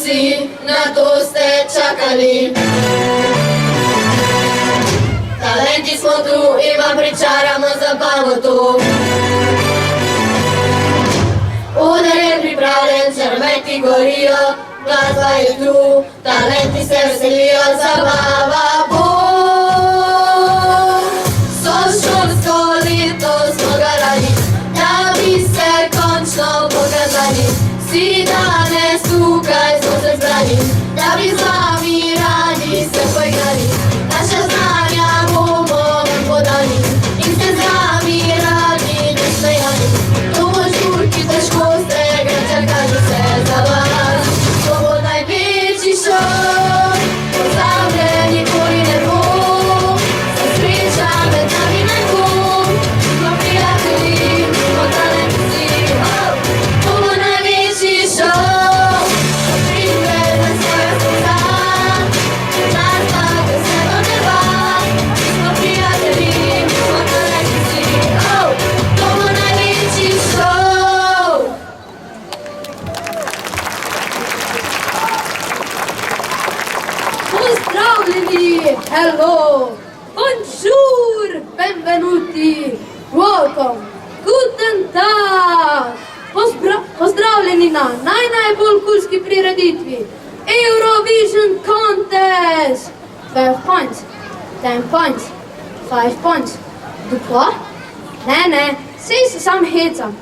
Otroci, na to ste čakali. Talenti smo tu in vam pričaramo zabavo tu. Oder je pripravljen, črveti gorijo, glasba je tu, talenti se veselijo, zabava bo. Sošolsko leto smo garali, da bi se končno pokazali. Vsi danes tukaj smo se zbrali, da bi z vami radi se poigrali. Naša znanja bomo vam podali in se z vami radi nasmejali. To bo žurki težko ste ga čakali se za vas. To bo največji šov, pozabljen nikoli ne bo. Se sreča med nami ne bo, smo prijatelji, smo talenti. To bo največji šov, odprite na svoja srca. Nas pa ga se do neba, smo prijatelji, smo talenti. To bo največji šov. Pozdravljeni, hello, bonjour, benvenuti, welcome, guten tag. Pozdravljeni na najbolj kulski prireditvi Eurovision Contest. 12 points, 10 points, 5 points, dupla? Ne, sej se sam hecam.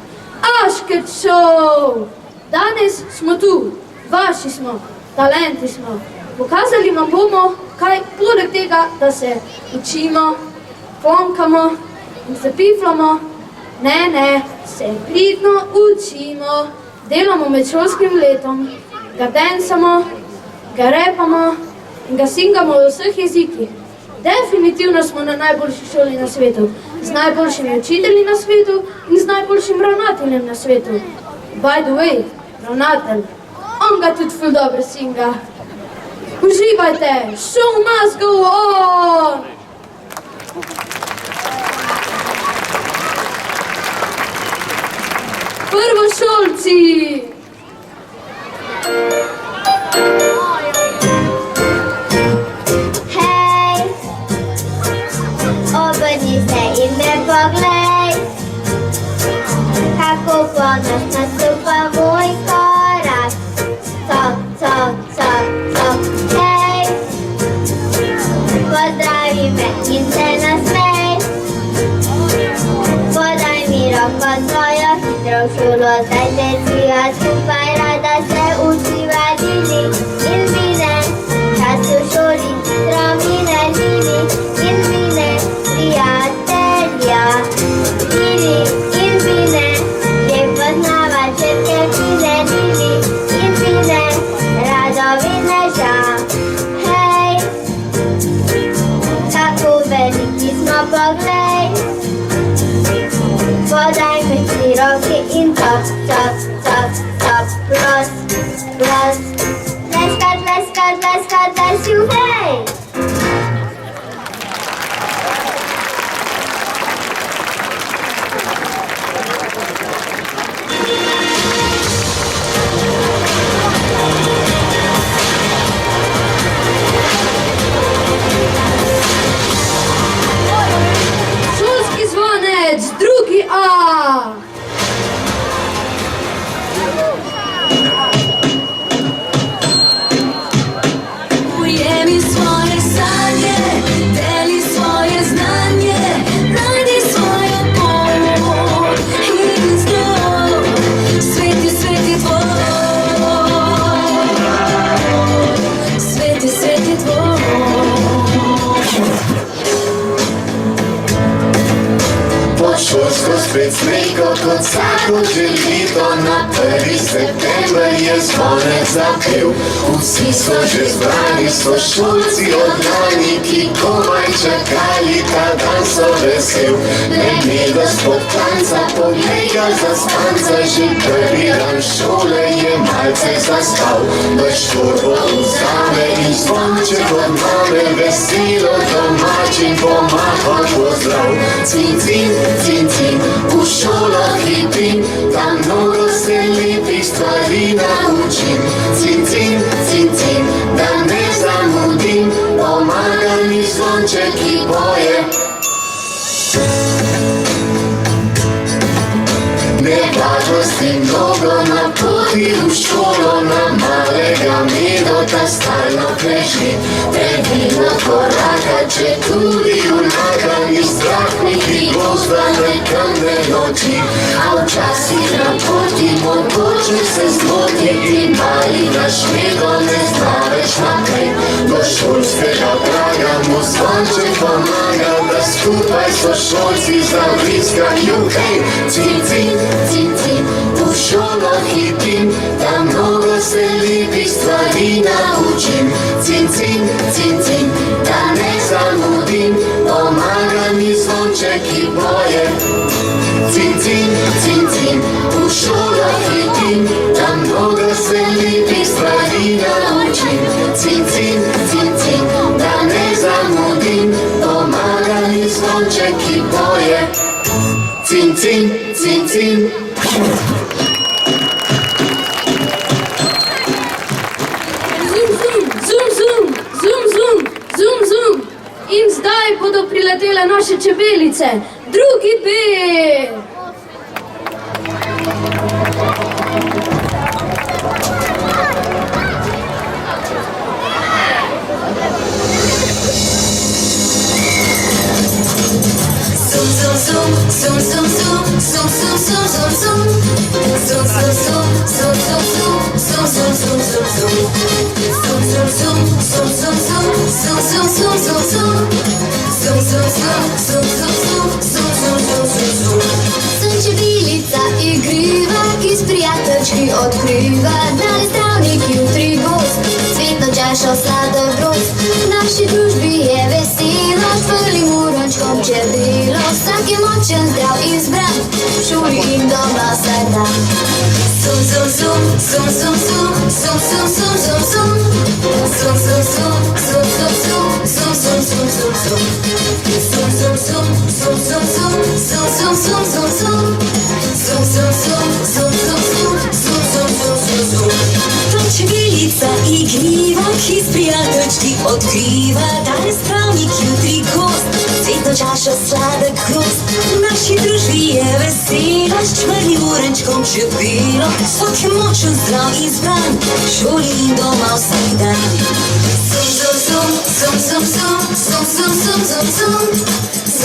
Ašket show. Danes smo tu, vaši smo, talenti smo. Pokazali vam bomo, kaj poleg tega, da se učimo, plonkamo in se piflamo, ne, se pridno učimo, delamo med šolskim letom, ga dansamo, ga repamo in ga singamo v vseh jezikih. Definitivno smo na najboljši šoli na svetu, z najboljšimi učitelji na svetu in z najboljšim ravnateljem na svetu. By the way, ravnatelj, on ga tudi ful dobro singa. Uživajte, show must go on! Prvošolci! Hej, obrni se in me poglej, kako ponos nastopa moj korak. Cok, hej, pozdravi me in se nasmej. Podaj mi roko svojo, hitro v šolo, zdaj se sviga skupaj, rada se učiva, Lili in Vine. Čas v šoli hitro mine, Lili in Vine, prijatelja. Lili in Vine, že poznava črke fine, Lili in Vine, radovineža. Hej, kako veliki smo, poglej. Podaj mi tri roke in top, pros. Leskat, lesiu, hej! Šolski zvonec, drugi A. Ujemi svoje sanje, deli svoje znanje, najdi svojo pot in zgolj svet je tvoj. Svet je tvoj. Pod šolsko spet smejko, kot vsako že leto, na 1. september je zvonec zapel. Vsi so že zbrani, sošolci od lani, ki komaj čakali, ta dan so vesel. Ne gleda spod klanca, poglej ga zaspanca, že prvi dan šole je malce zaspal. Brž torbo vzame in zvonček od mame, veselo domačin pomaha pozdrav. Cin, v šolo hitim, tam mnogo se lepih stvari naučim. Cin, mladosti mnogo na poti v šolo, na malega medota stalno preži. Previdno koraka, če tudi junaka, ni strah niti gozda, ne temne noči. A včasih na poti mogoče se zmoti in mali naš medo ne zna več naprej. Do šolskega praga mu zvonček pomaga, da skupaj sošolci zabriskajo hej. Cin, cin, cin, cin, v šolo hitim, da mnogo se lepih stvari naučim. Cin, cin, cin, cin, da ne zamudim, pomaga mi zvonček, ki poje. Cin, cin, cin, cin, v šolo hitim, da mnogo se lepih stvari naučim. Cin, cin, cin, cin, da ne zamudim, pomaga mi zvonček, ki poje. Cin, cin, cin, cin. Zum, zum, zum, zum, zum, zum. In zdaj bodo priletele naše čebelice. Drugi B. Sunčebilica igriva, ki s prijateljčki odkriva, da je zdravnik jutri gost, cvetno čašo slador grost. V naši družbi je veselo, šprlim urončkom čebelo, vsak je močen, zdrav in zbran, v šoli in doma vsak dan. Zum, zum, zum, zum, zum, zum, zum, zum, zum, zum, zum. Zum, zum, zum, zum, zum, zum, zum, zum, zum, zum, zum. Zum, zum, zum, zum, zum, zum, zum, zum, zum, zum, zum. Zum, zum, zum, zum, zum, zum, zum, zum, zum, zum, zum. Čebelica igriva, ki s prijateljčki odkriva, da je zdravnik jutri gost, cvetno čašo sladek grost. V naši družbi je veselo, s čvrnim urenčkom čebelo, vsak je močen, zdrav in zbran, v šoli in doma vsak dan. Zum, zum, zum, zum, zum, zum, zum, zum, zum, zum, zum.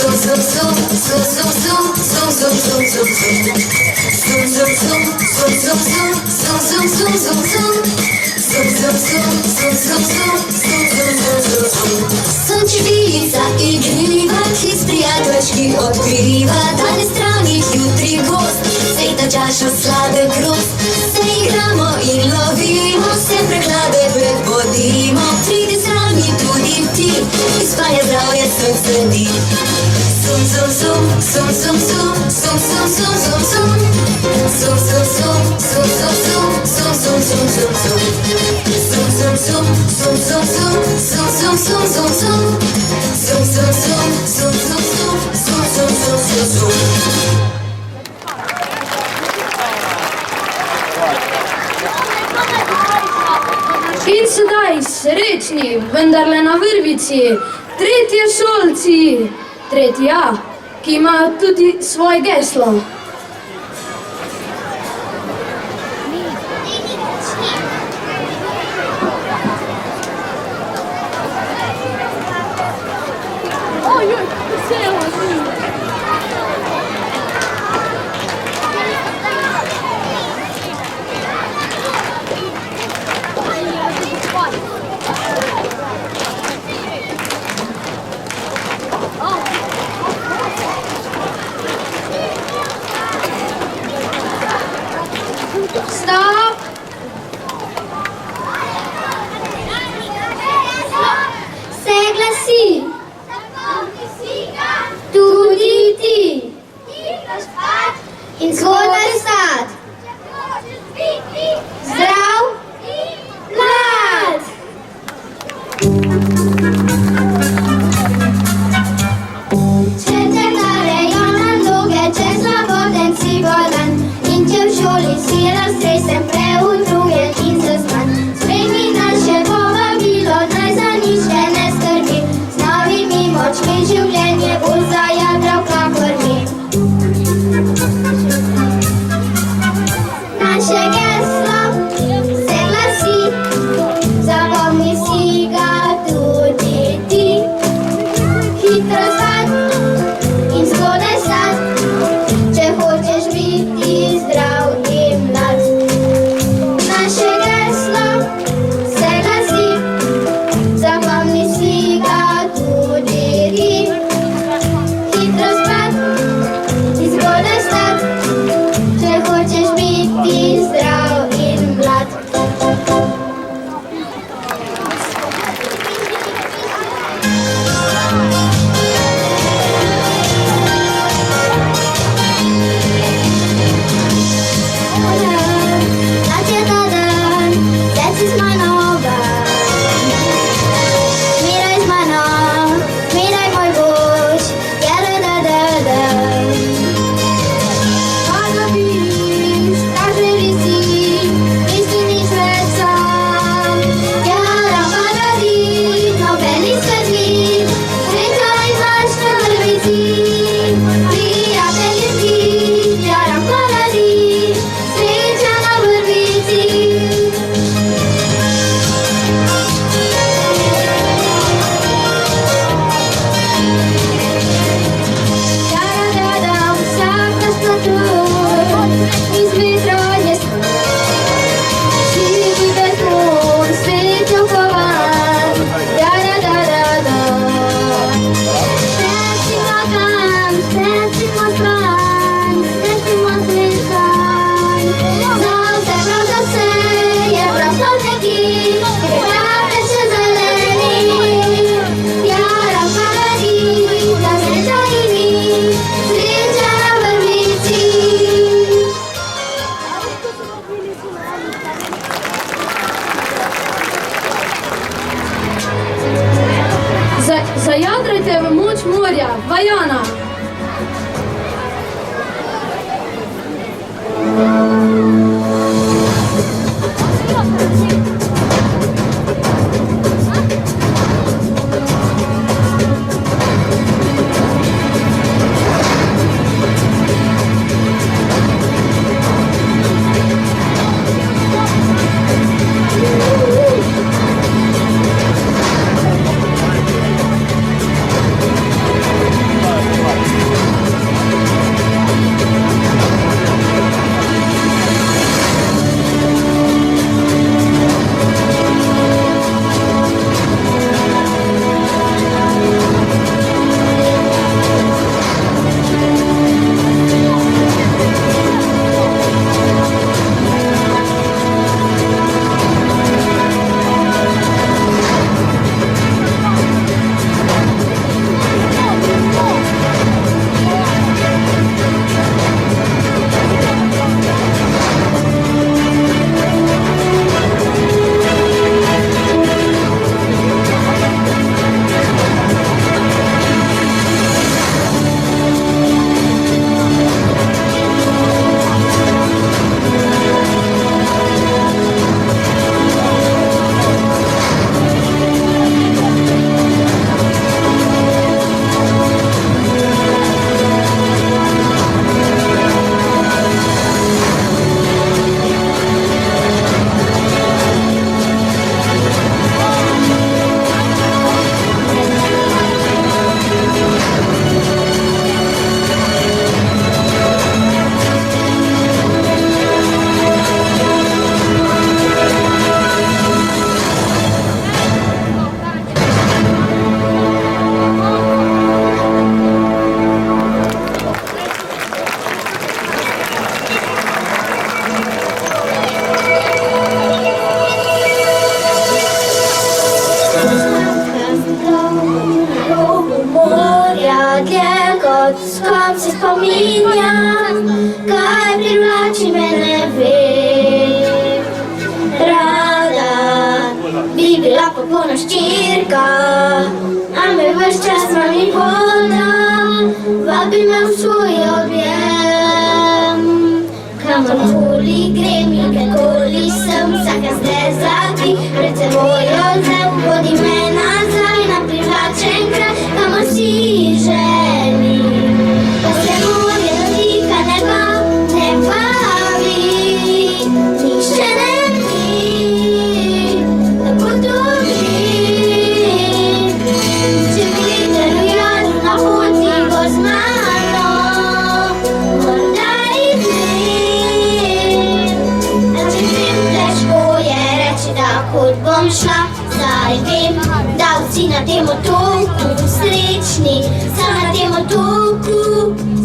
Zum, zum, zum, zum, zum, zum, zum, zum, zum, zum, zum. Zum, zum, zum, zum, zum, zum, zum, zum, zum, zum, zum. Zum, zum, zum, zum, zum, zum, zum, zum, zum, zum. Sunčebilica igriva, ki s prijateljčki odkriva, da je zdravnik jutri gost, cvetno čašo sladek grost. Se igramo in lovimo, se prehlade prebodimo, pridi zraven tudi ti, izpanje zdravje sem sledi. Zum, zum, zum, zum, zum, zum, zum, zum, zum, zum, zum. Zum, zum, zum, zum, zum, zum, zum, zum, zum, zum, zum. Zum, zum, zum, zum, zum, zum, zum, zum, zum, zum, zum. Zum, zum, zum, zum, zum, zum, zum, zum, zum, zum, zum. In sedaj srečni, vendarle na vrvici, tretje šolci, tretji A, ki imajo tudi svoje geslo. pроміння, хай привлече мене ви. Рада, бібіла попона щірка, а ми весь час мамі вода, вабимо в свій об'єм. Камаркулі, гремінка, колісом, заказ не забій, прицевою зем, воді мене зай, на привлаченка, камар всі жені. Потребує додіка неба, не баві, ні ще не мій, та подобі. Чи вітеру яду на ході возмано, молода і Худбом шла, зайвим, дав си на тему толку, сречни, са на тему толку,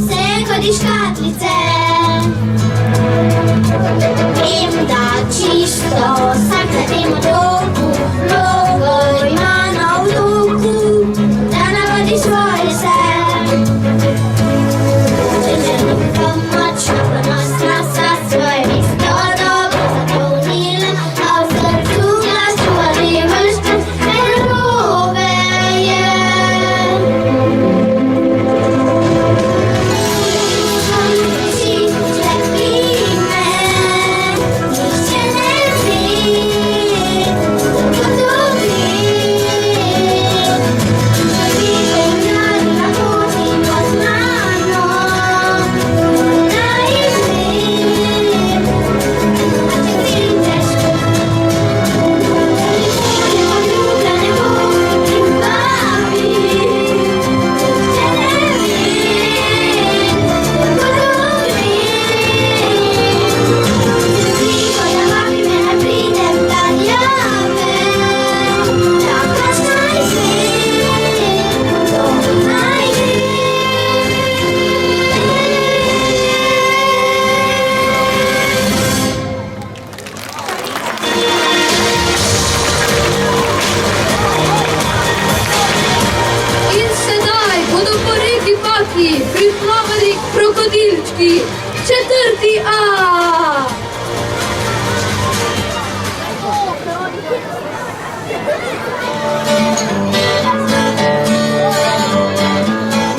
се ходиш катлице. Вим да чисто, сак на тему толку, много има на улуку, да наводи своje се. Pomoćna pronosna sa svoje misto dobro zapunila, a u srcu glas čuvali vršten verove je. Ti čekaj me, nišće ne bi, podobi. In sedaj bodo po reki Paki priplavali krokodilčki. 4A.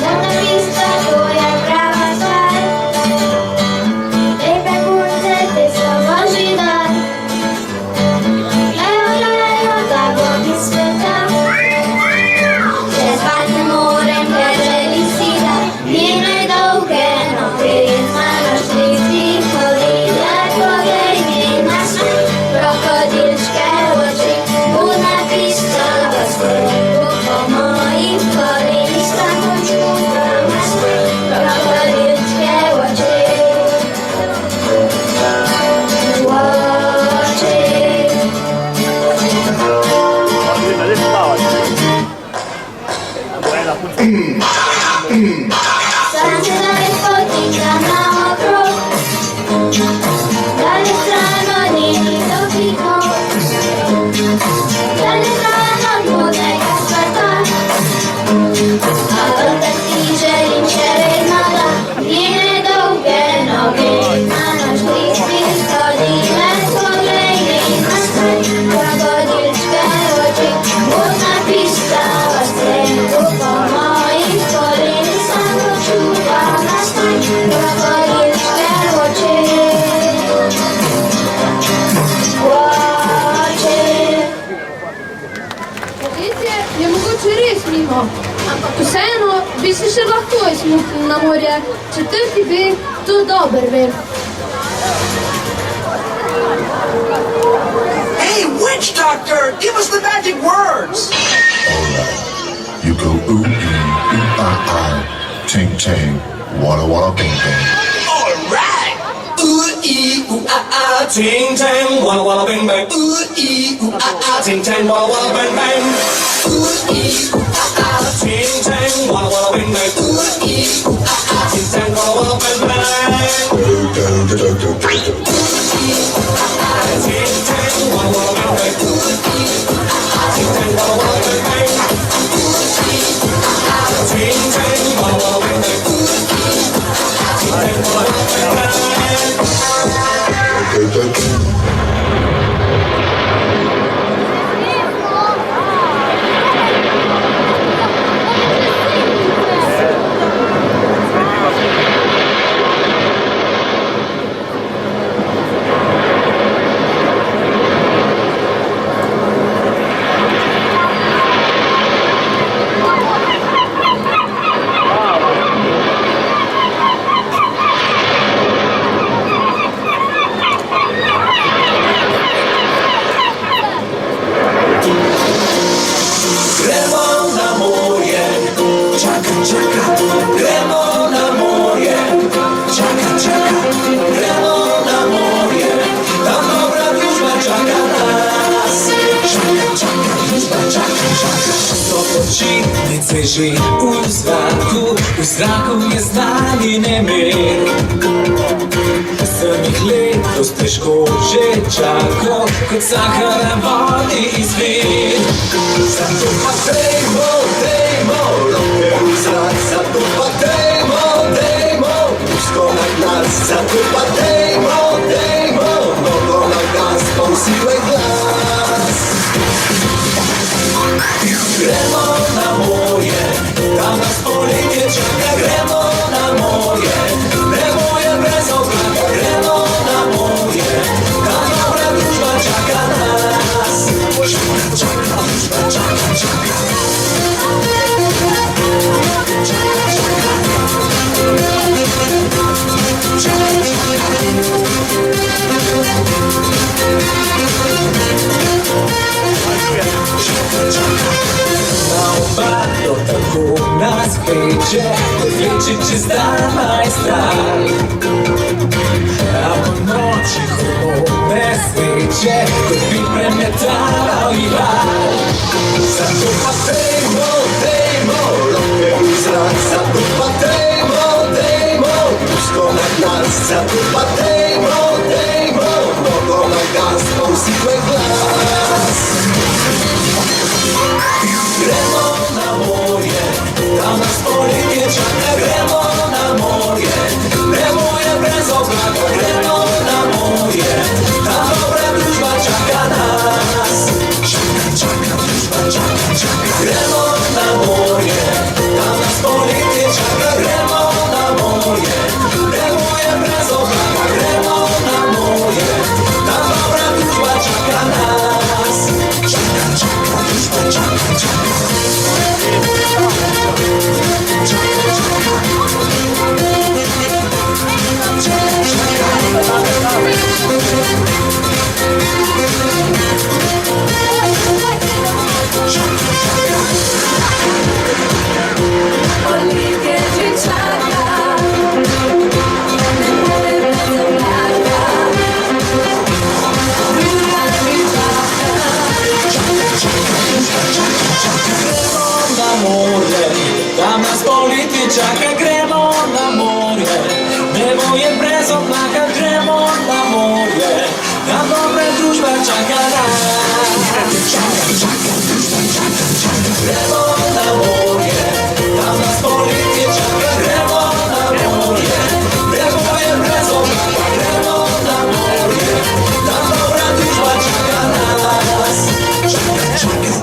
Dana pista, to je prava stvar. Lepe punce, te so božji dar. Lejo, da bo mi sveta. Čez vatne morem, veželi si da, njene dolge noge z mano šli prihodile. Poglej mi na svoj krokodilčke oči, budna pista v skoru po mojih kolenicah počuvam na svoj krokodilčke oči. Oči. Sam se dalje potikam na okrug, dalje strano njeni dopiko, dalje strano od mojega sveta. A vendar ti želim še vedno da njene dolge noge na nož bliskih hodile. Poglej mi na svoj krokodilčke oči, budna pista v snegu po mojih kolenicah počuvam na svoj krokodilčke oči. Oči. Poletje je mogoče res mimo, ampak vseeno bi se še lahko izmuknil na morje. 4B to dobro ve. Hey, witch doctor, give us the magic words. You go ooh ting ting, walla bing bing. All right. Ooh ee ooh ting tang, walla walla bing bang. Ooh ee ooh ting tang, walla walla bang bang. Ooh ee ooh ting tang, walla walla bing bang. Ooh ee ooh ting tang, walla walla bang bang. Ooh ting tang, walla walla bang bang. Ooh ee ting tang, walla walla bang bang. Ooh ee ting tang, walla walla bang bang. Ooh ee leži v zraku je znani nemir. Sem jih letos težko že čakal, kot sahara vodi izvir. Zato pa dejmo, roke v zrak, zato pa dejmo, rusko na glas, zato pa dejmo, nogo na gas, pa usivaj glas. Gremo na morje, tam nas poletje čaka, gremo na morje, nebo je brez oblaka, gremo na morje, tam dobra družba čaka nas. Družba čaka. Na obalo tako nas peče, kot vleče čez dan majstral. A po noči hormone sveče, kot bi premetala rival. Zato pa dejmo, roke v zrak, zato pa dejmo, rusko na glas, zato pa dejmo, nogo na gas, pa usivaj glas. Gremo na morje, tam nas poletje čaka, gremo na morje, nebo je brez oblaka, gremo na morje, tam dobra družba čaka nas. Družba čaka. Gremo na morje, tam nas poletje čaka, gremo na morje, nebo je brez oblaka, gremo na morje, tam dobra družba čaka nas. Družba čaka. Poletje že čaka, nebo je brez oblaka, družba že čaka. Gremo na morje, tam nas poletje čaka, gremo na morje, nebo je brez oblaka, gremo na morje, tam dobra družba čaka nas. Gremo na morje, tam nas poletje čaka, gremo na morje, nebo je brez oblaka, gremo na morje, tam dobra družba čaka nas.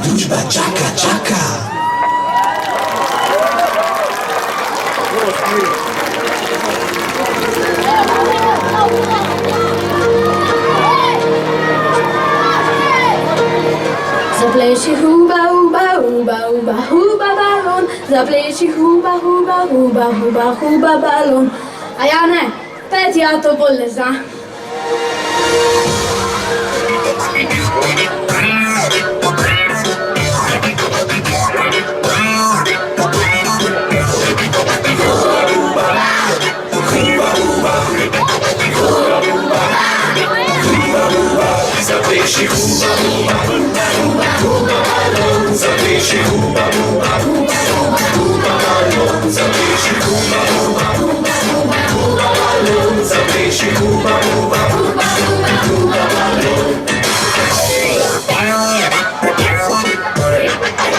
Družba čaka. Zapleši huba, huba, huba, huba, huba balon. Zapleši huba, huba, huba, huba, huba balon. A ja ne, pet ja to bolje zna. Zapleši huba, huba, huba, huba balon. Zapleši huba, huba, huba, huba balon. Zapleši huba, huba, huba, huba balon. Zapleši huba, huba, huba, huba balon.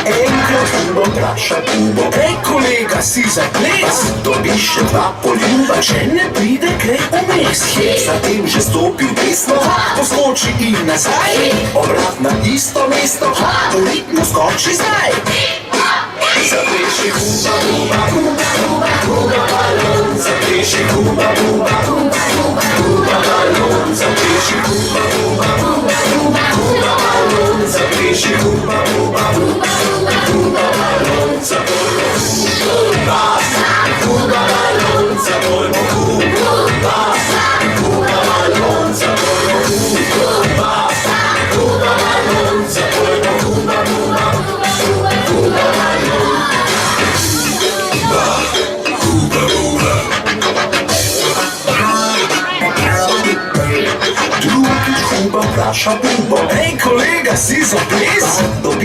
Enkrat Hubo vpraša Bubo: "Ej, kolega, si za ples? Dobiš še dva poljuba, če ne pride kaj vmes." Zatem že stopi v desno, poskoči in nazaj, obrat na isto mesto, v ritmu skoči zdaj. Zapleši huba, huba, huba, huba, huba balon. Zapleši huba, huba, huba, huba, huba balon. Zapleši huba, huba, huba, huba, huba balon. Zapleši huba, huba, huba, huba, huba balon. Zapojmo huba, huba balon. Zapojmo huba, huba balon. Zapojmo huba, huba balon. Zapojmo huba, huba, huba balon. Drugič Huba vpraša Bubo: "Ej, kolega, si za ples? Dobiš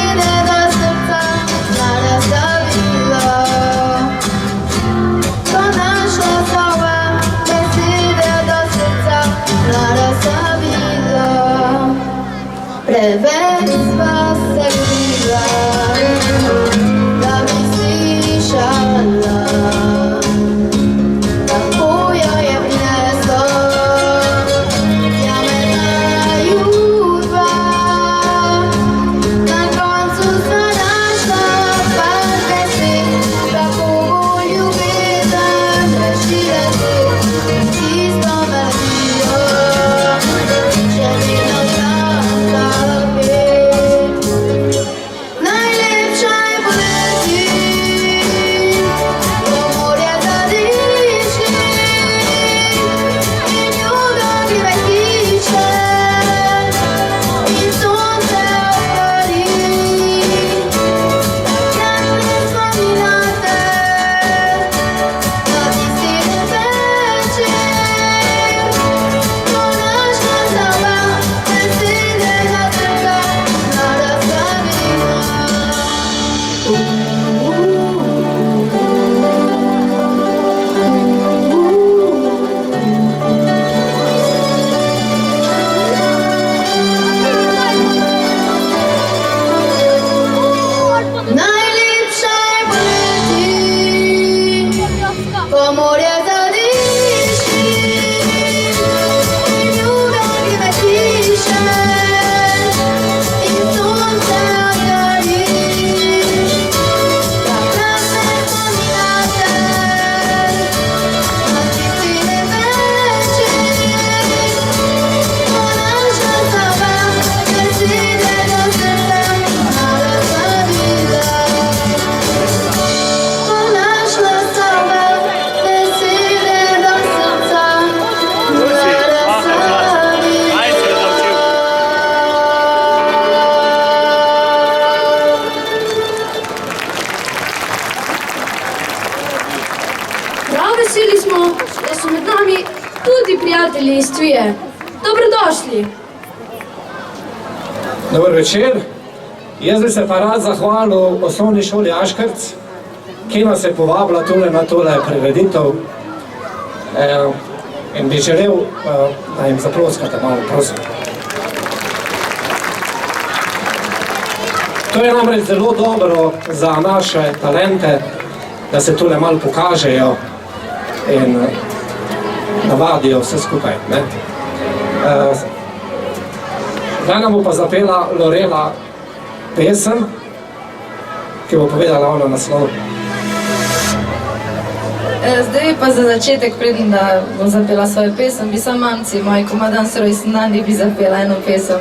prijatelji iz tuje, dobrodošli. Dober večer. Jaz bi se pa rad zahvalil osnovni šoli Aškrc, ki nas je povabila tule na tole prireditev. In bi želel, da jim zaploskate malo, prosim. To je namreč zelo dobro za naše talente, da se tule malo pokažejo in navadijo vse skupaj. Zdaj nam bo pa zapela Lorela pesem, ki bo povedala ona naslov. Zdaj pa za začetek, preden da bom zapela svojo pesem, bi sam mamci, moji komadans rojstnani, bi zapela eno pesem.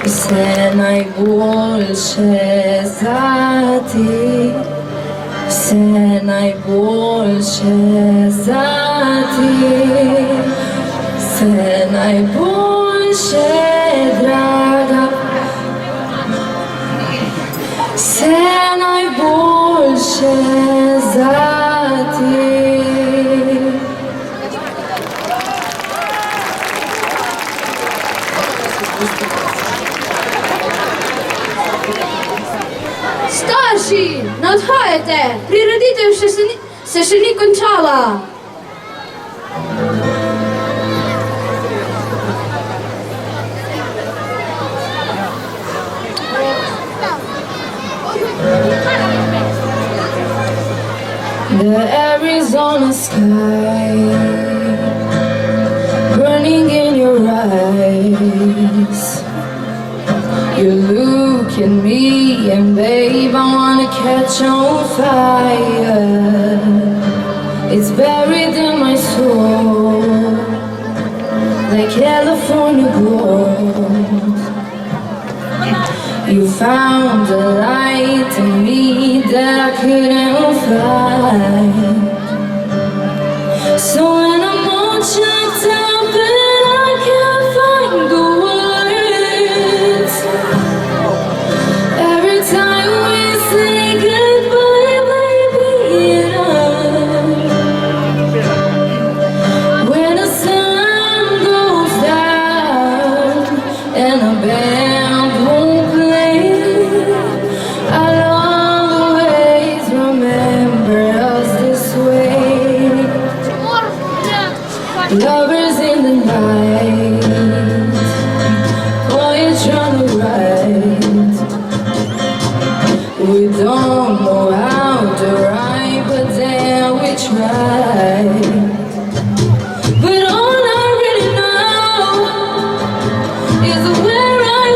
Vse najboljše za ti, vse najboljše za ti, vse najboljše, draga, vse najboljše za ti. Starši, ne odhajajte, prireditev se še ni končala. The Arizona sky burning in your eyes. You look at me and babe, I wanna catch on fire. It's buried in my soul like California gold. You found a light in me that I couldn't find. So when I'm all checked out but I can't find the words, every time we say goodbye, baby, it hurts. When the sun goes down and the band won't play, I'll always remember us this way. Lovers in the night, poets trying to write. We don't know how to write, but damn, we try. But all I really know is where I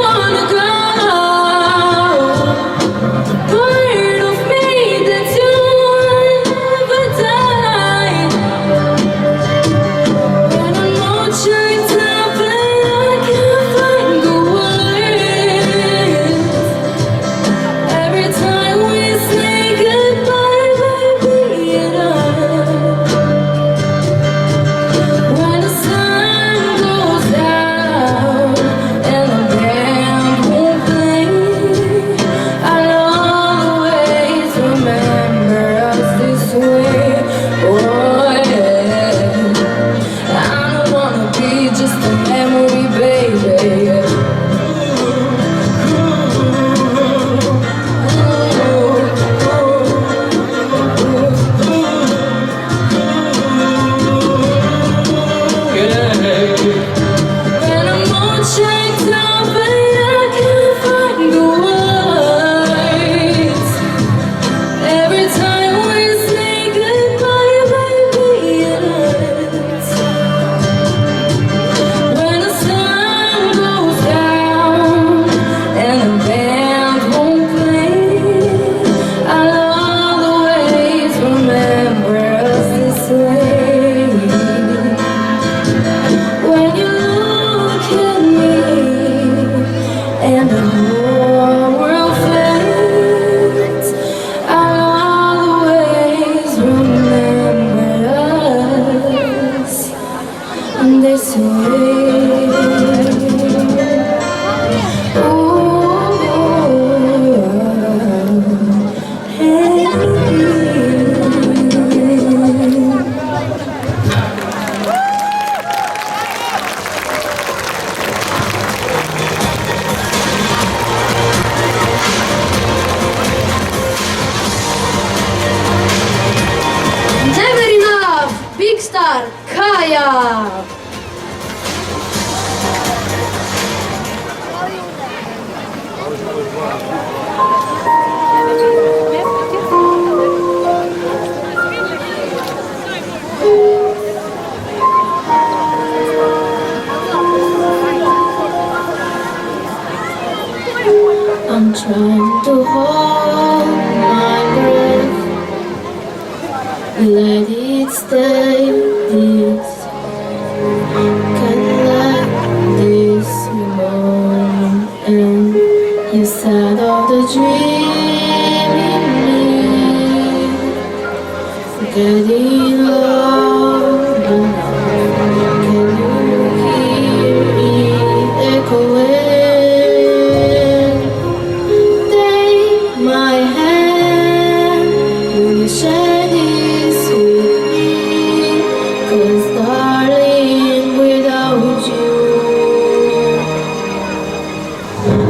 trying to hold my breath. Let it stay this. Can't let this moment end. You set all the dream in me. Getting low, can you hear it echoing? Take my hand when you share this with me. 'Cause darling, without you,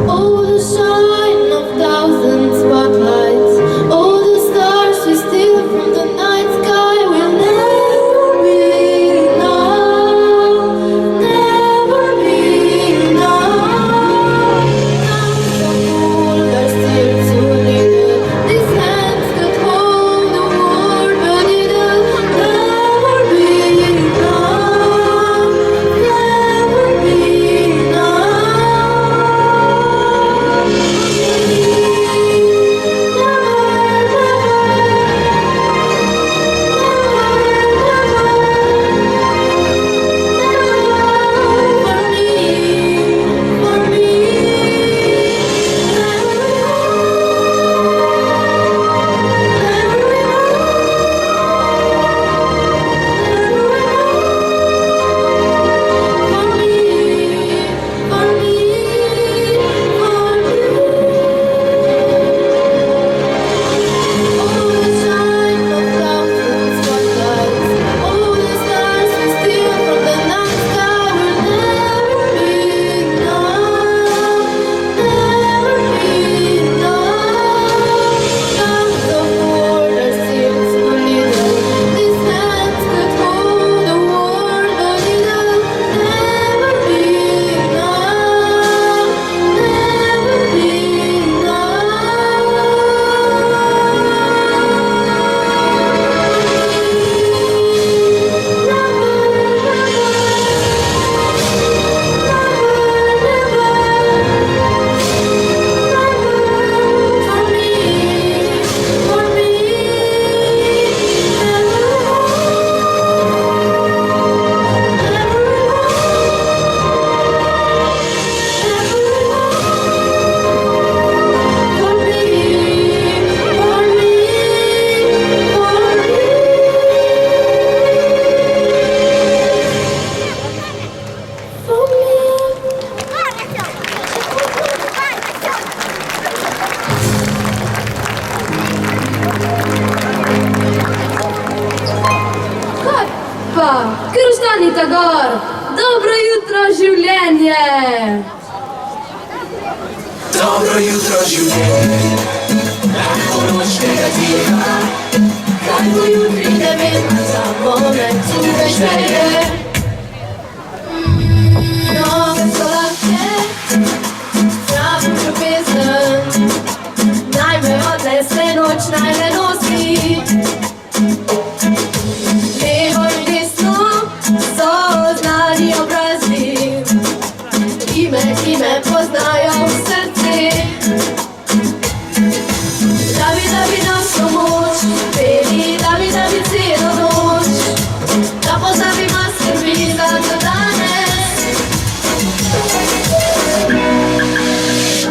oh, the shine of thousand spotlights, oh, the stars we steal from the night sky will never be enough, never be enough. I'm so full, but still too little. These hands could hold the world, but it'll never be enough, never be Krustani Tagor, dobro jutro življenje! Dobro jutro, življenje, lahko noč negativa. Kaj bo jutri, ne vem, za moment tukaj šteje. Noge so lahke, zraven ljubezen, naj me odnese noč, naj me nosi. Levo in desno so znani obrazi, ki me poznajo v srce. Da bi našo moč, peli, da bi celo noč, da pozabimo skrbi za do danes.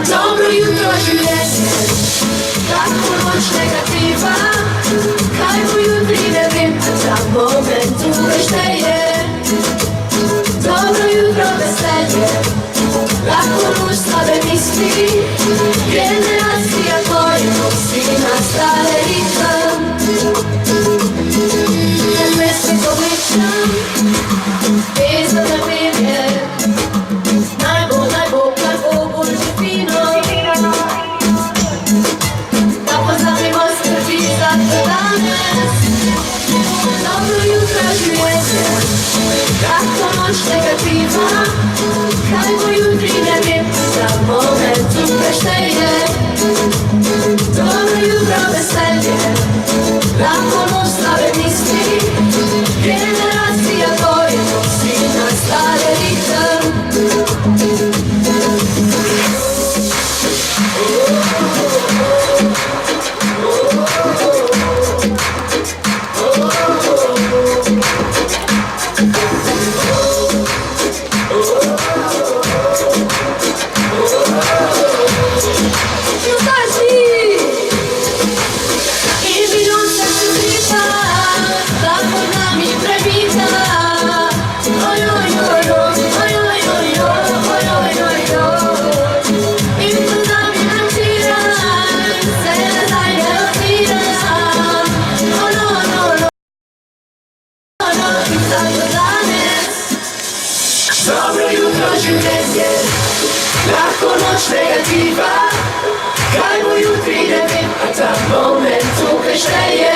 Dobro jutro, življenje, lahko noč negativa. Kaj bo jutri, ne vem, za moment tukaj šteje. Dobro jutro, veselje, lahko noč slabe misli. Generacija tvoja nosi na stare ritem. Ne pesmi povečam, pesem ne pelje. Naj bo, kar bo bolj že fino. Da pozabimo skrbi za to danes. Dobro jutro, življenje, lahko noč negativa. Kaj bo jutri, ne vem, za moment tukaj šteje. noc negativa, kaj bo jutri ne vem, a ta moment tukaj šteje.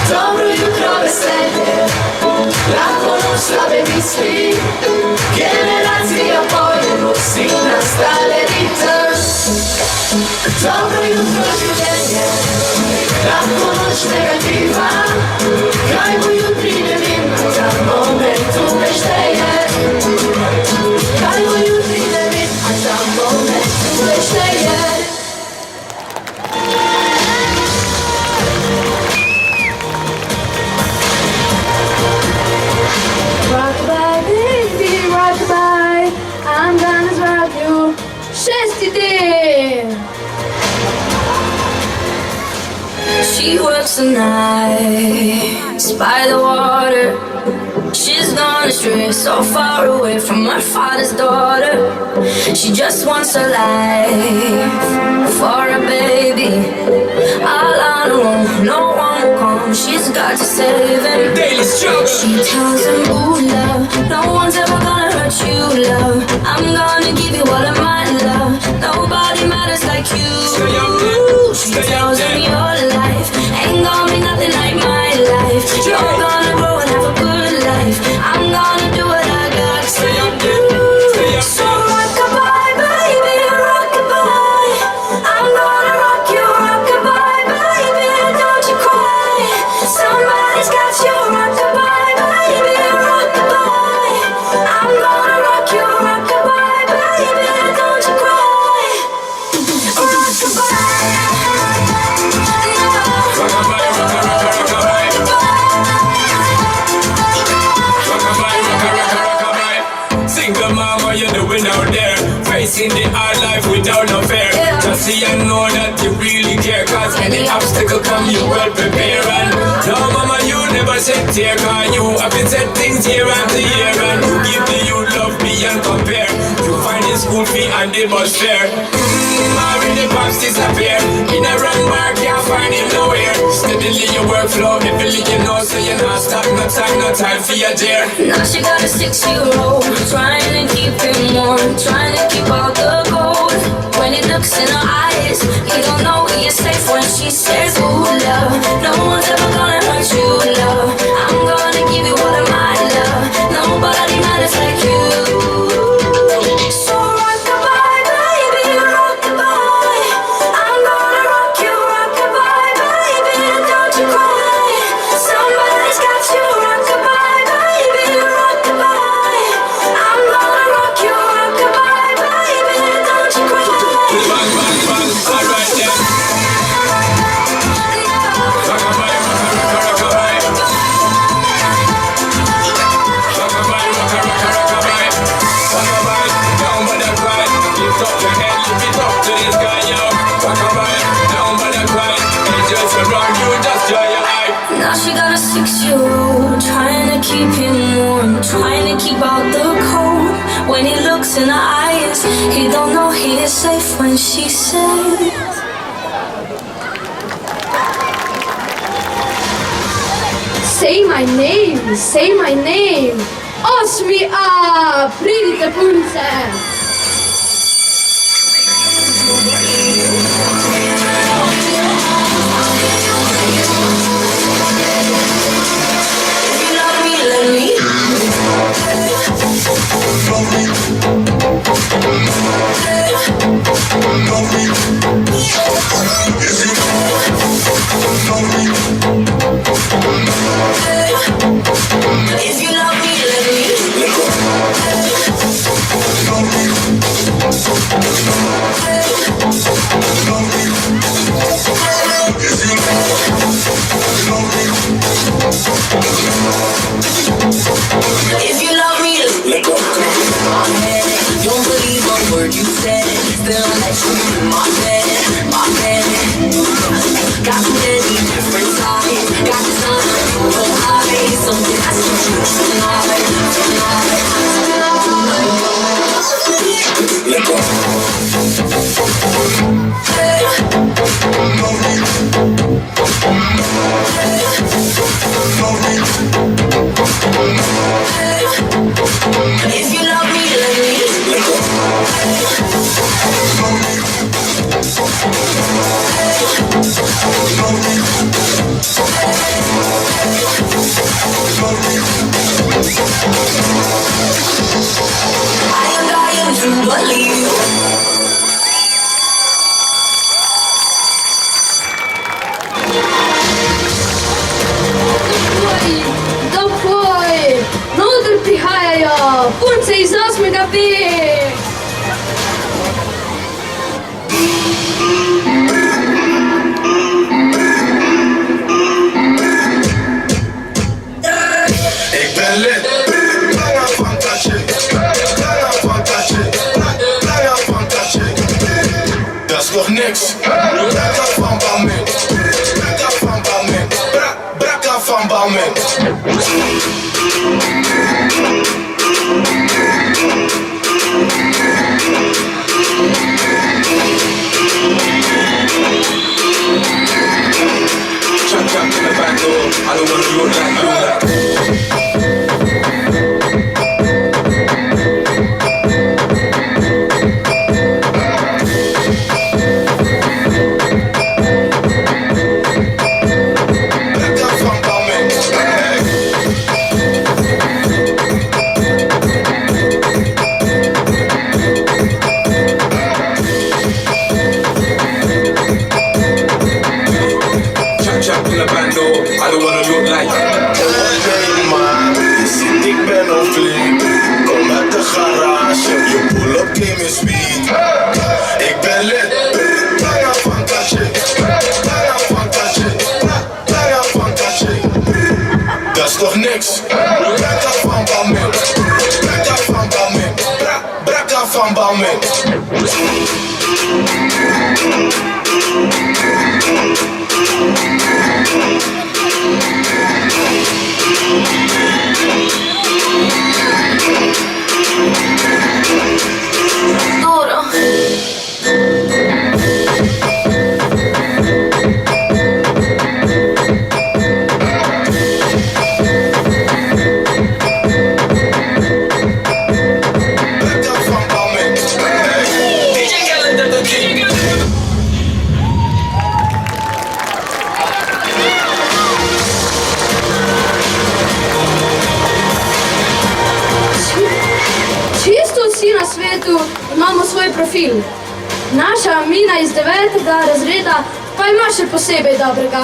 Dobro jutro, veselje, lahko noč slabe misli, generacija poje nosi nastale ritem. Dobro jutro, življenje, lahko noč negativa, kaj bo jutri ne vem, a ta moment tukaj šteje. Kaj bo jutri ne vem, a ta moment tukaj šteje. Rockabye, baby, rockabye, I'm gonna rock you. Šesti del. She works the nights by the water. She's gone astray, so far away from her father's daughter. She just wants a life for a baby. All on her own, no one will come. She's got to save him. Daily struggle. She tells him, ooh, love, no one's ever gonna hurt you, love. I'm gonna give you all of my love. Nobody matters like you. She tells him your life ain't gonna be nothing like my life. You're gonna grow and have a good life. I'm gonna do what I got to do. So rockabye, baby, rockabye. I'm gonna rock you, rockabye, baby. Don't you cry. Somebody's got you, rockabye, baby, rockabye. I'm gonna rock you, rockabye, baby. Don't you cry. Rockabye. Single mom, what you doing out there? Facing the hard life without no fear. Just see and know that you really care, cause any obstacle come, you well prepare. And no mama, you never shed tear, cause you have been said things year after year. And you give the youth love beyond compare. You find the school fee and the bus fare. Marry the pops disappear. In a run mark, can't find him nowhere. Steadily your workflow, heavily you know, so you're not stop, no time for your dear. Now she got a 6-year-old, trying to keep him warm, trying to keep all the gold. When he looks in her eyes, he don't know he is safe when she says, ooh, love, no one's ever gonna hurt you, love. I'm gonna give you all of my love. Nobody matters like you. So rockabye, baby, rockabye. I'm gonna rock you, rockabye, baby. Don't you cry. Somebody's got you, rockabye, baby, rockabye. I'm gonna rock you, rockabye, baby. Don't you cry. Bang, bang, bang, alright then. Rockabye, rockabye, rockabye. Rockabye, rockabye, rockabye. Rockabye, down by the cry. Lift up your head, lift it up to the sky, yo. Rockabye, down by the cry. Angels around you, just dry your eye. Now she got a 6-year-old, trying to keep him warm, trying to keep out the cold. When he looks in her eyes, he don't know he is safe when she says, Say my name, say my name. 8 april te punce. you love me, let me. If you love me, let me. If you love me, let go. Don't believe a word you said. Feel like you in my bed. Got so many different sides. Got the sun on your eyes. Something I see you tonight. Let go. If you love me, let me. Let go. I am dying to believe. Da puoi! Nu te prihaja! Pun se iz 8. B! Ik ben lid, lange fantasie, lange fantasie, lange fantasie. Dat is nog niks, brakka van Balmain, brakka van Balmain, brakka van Balmain. Chop chop in the back door. I don't wanna look like you. Brakka van Balmain. Chop chop in the back door. I don't wanna look like you. Hey man, je ziet ik ben on fleek. Kom uit de garage, je pull-up game is sweet. Ik ben lid, lange fantasie, lange fantasie, lange fantasie. Dat is toch niks, brakka van Balmain, brakka van Balmain, brakka van Balmain. Ora! Brakka van Balmain. DJ Calendar, the king. Čisto vsi na svetu imamo svoj profil. Naša Mina iz 9. razreda pa ima še posebej dobrega.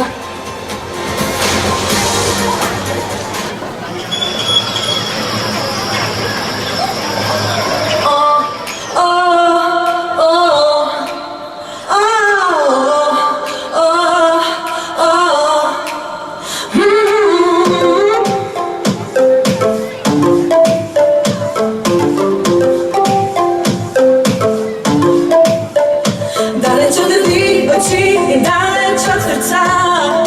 Daleč od liberty in daleč od srca.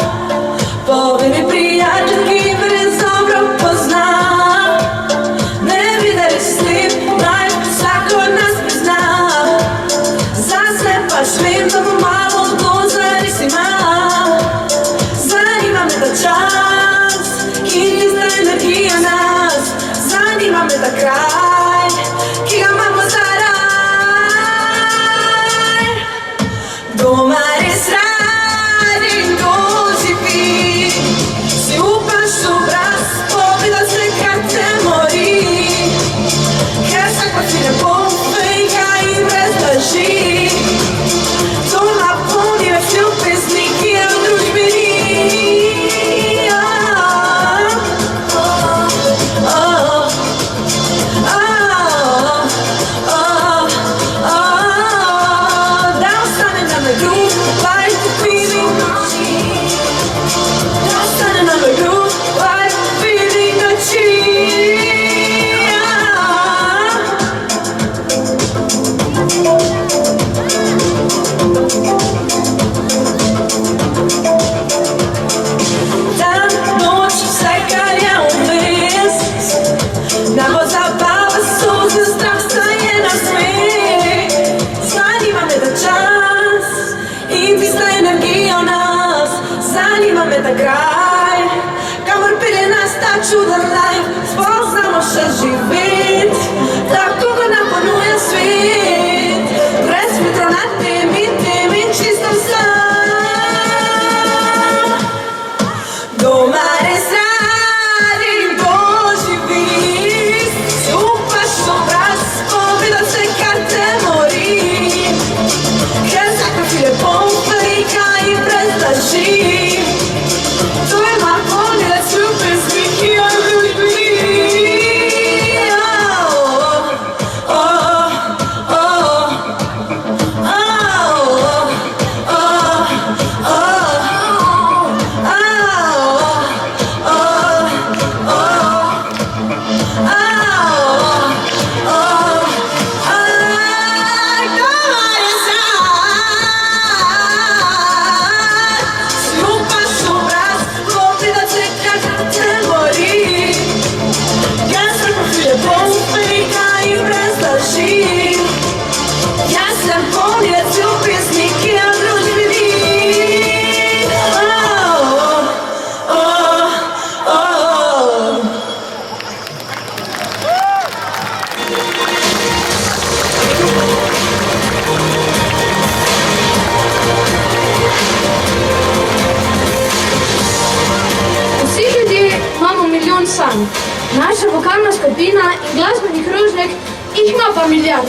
Naša vokalna skupina in glasbeni krožnik jih ima pa milijard.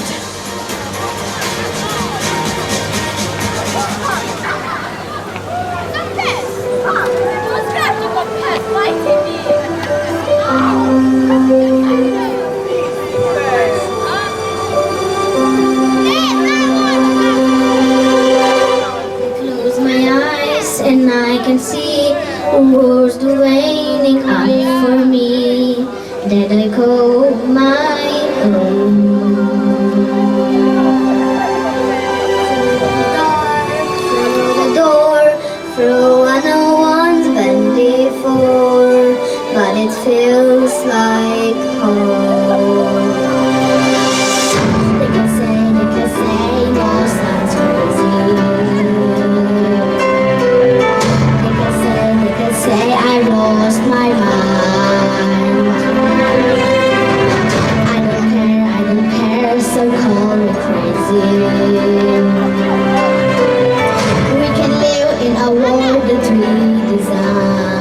Close my eyes and I can see wars raining up for me. That I call my own. Through the door, through what no one's been before, but it feels like home. They can say, more sounds crazy. They can say I lost my mind. I don't care, so call me crazy. We can live in a world that we design.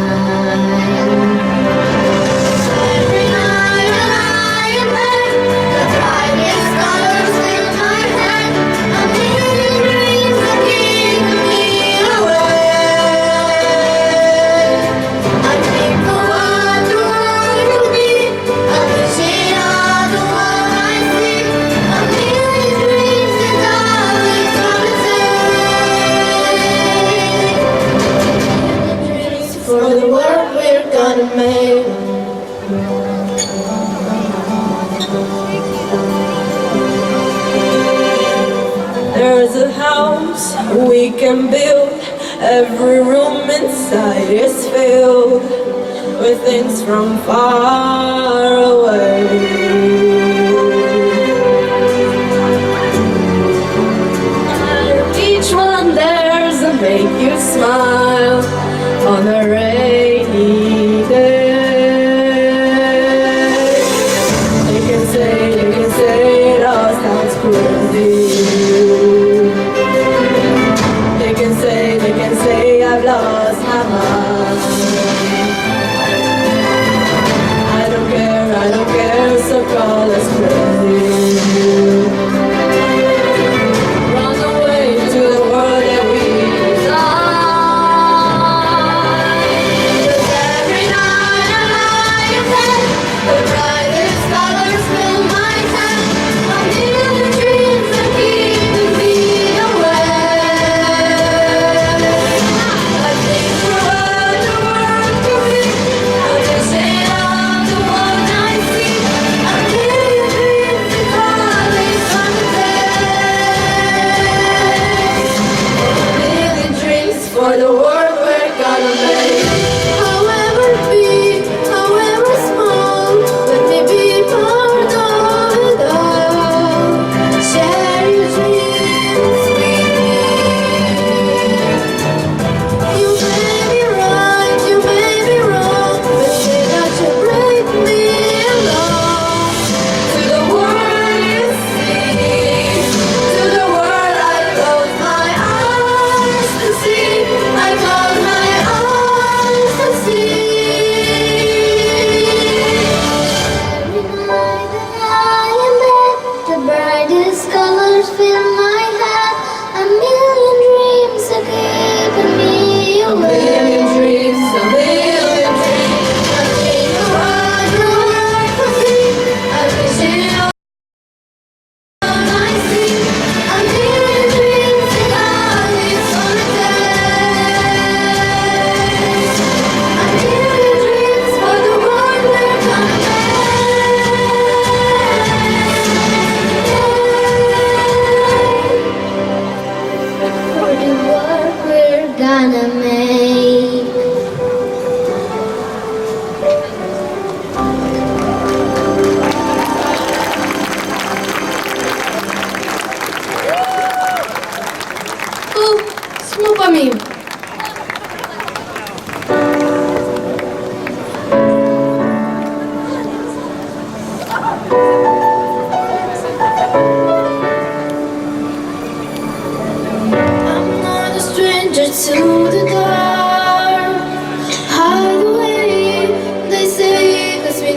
Every night I lie in bed, the brightest colors fill my head. A million dreams that keep me awake. I dream for what the world could be, a vision of the world I see. A million dreams that always gonna take. Dreams for the world we're gonna make. There's a house we can build. Every room inside is filled with things from far away. Each one there's to make you smile on a rainy day. They can say it all sounds crazy. They can say I've lost my mind. I don't care, so call us crazy. Run away to the world that we design. 'Cause every night I lie in bed, the brightest colors fill my head. A million dreams are keeping me awake. I think for what the world could be, a vision of the world I see. A million dreams that always gonna take. A million dreams for the world we're gonna make. However big, however small, let me be part of it all. Share your dreams with me. You may be right, you may be wrong, but say that you break me along. To the world you see, to the world I close my eyes to see. I close my eyes to see. Every night that I am bed, the brightest colors fill my head. A million dreams are keeping me awake. A million dreams. I think of what the world could be, a vision of what I see. A million dreams that always gonna take. A million dreams for the world we're gonna make. For the world we're gonna make. Tu smo pa mi. I'm not a stranger to the dark. Hide away, they say, 'cause we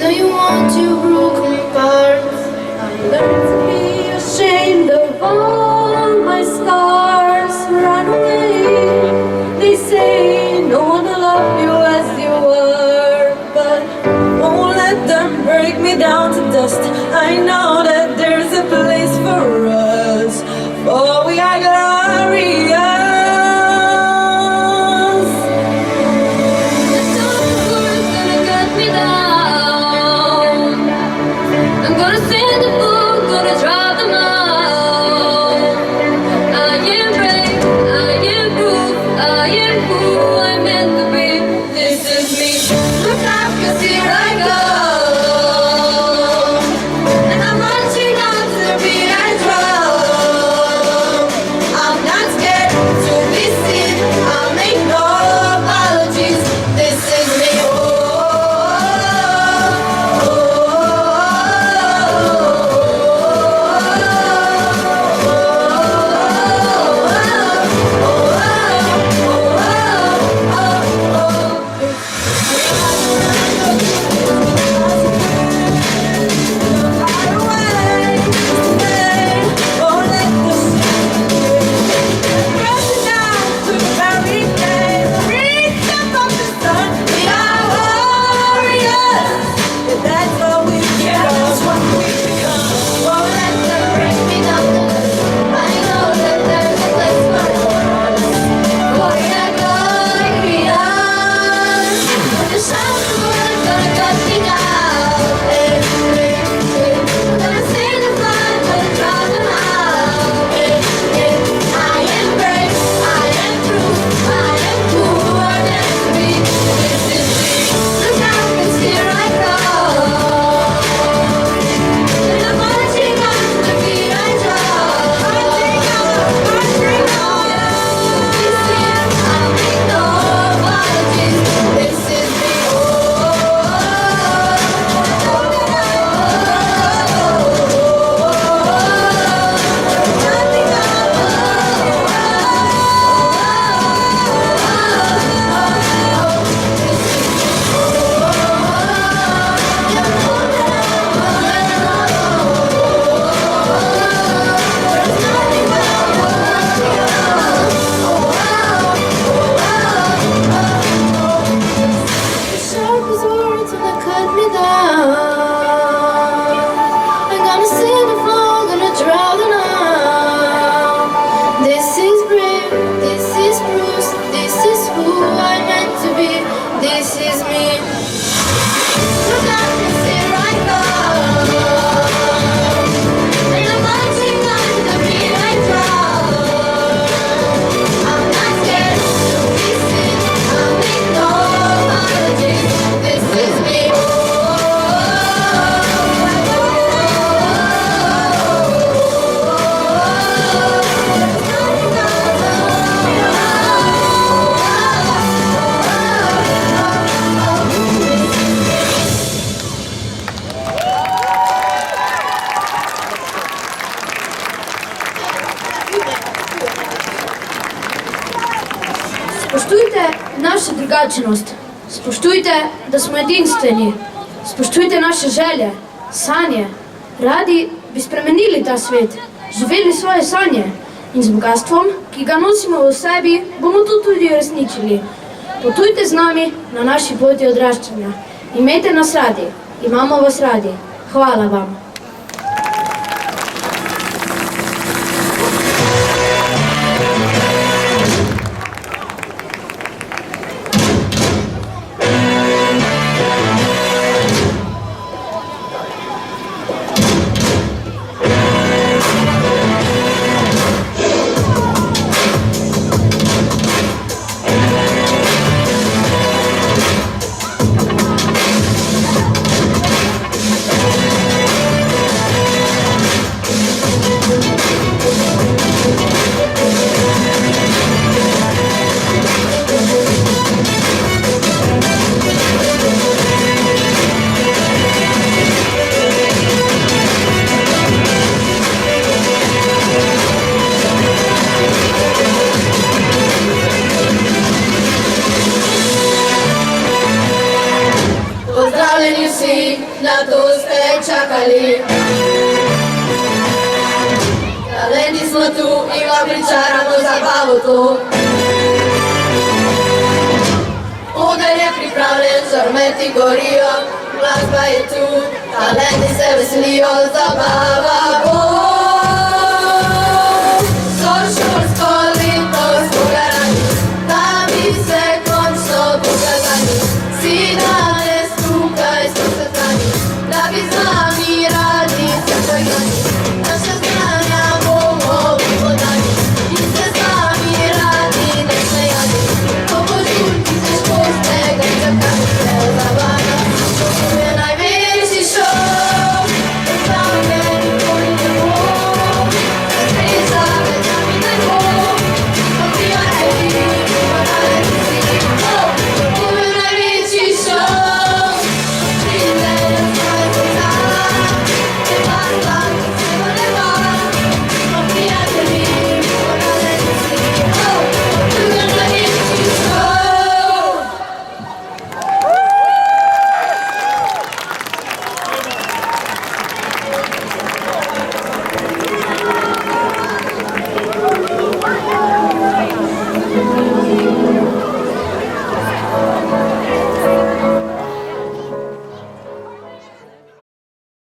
Spoštujte našo drugačnost, spoštujte, da smo edinstveni, spoštujte naše želje, sanje. Radi bi spremenili ta svet, živeli svoje sanje in z bogatstvom, ki ga nosimo v sebi, bomo to tudi uresničili. Potujte z nami na naši poti odraščanja. Imejte nas radi, imamo vas radi. Hvala vam. Pozdravljeni vsi, na to ste čakali. Talenti smo tu in vam pričaramo zabavo tu. Ogenj je pripravljen, žarometi gorijo, glasba je tu, talenti se veselijo, zabava bo.